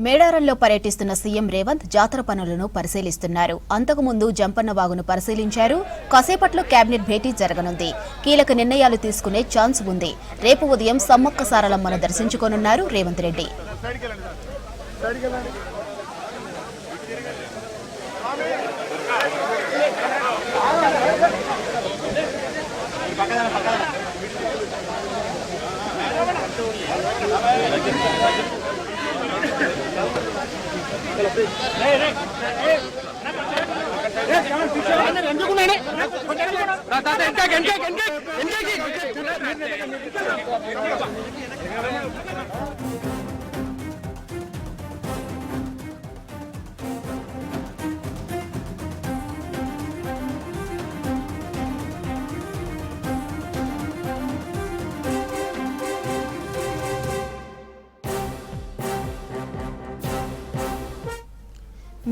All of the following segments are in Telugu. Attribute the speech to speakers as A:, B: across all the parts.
A: మేడారంలో పర్యటిస్తున్న సీఎం రేవంత్ జాతర పనులను పరిశీలిస్తున్నారు. అంతకుముందు జంపన్న వాగును పరిశీలించారు. కాసేపట్లో కేబినెట్ భేటీ జరగనుంది. కీలక నిర్ణయాలు తీసుకునే ఛాన్స్ ఉంది. రేపు ఉదయం సమ్మక్క సారలమ్మను దర్శించుకోనున్నారు రేవంత్ రెడ్డి.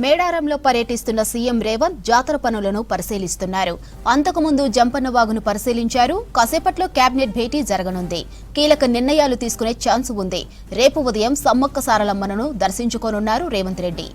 A: మేడారంలో పర్యటిస్తున్న సీఎం రేవంత్ జాతర పనులను పరిశీలిస్తున్నారు. అంతకుముందు జంపన్న వాగును పరిశీలించారు. కాసేపట్లో కేబినెట్ భేటీ జరగనుంది. కీలక నిర్ణయాలు తీసుకునే ఛాన్స్ ఉంది. రేపు ఉదయం సమ్మక్క సారలమ్మను దర్శించుకోనున్నారు రేవంత్ రెడ్డి.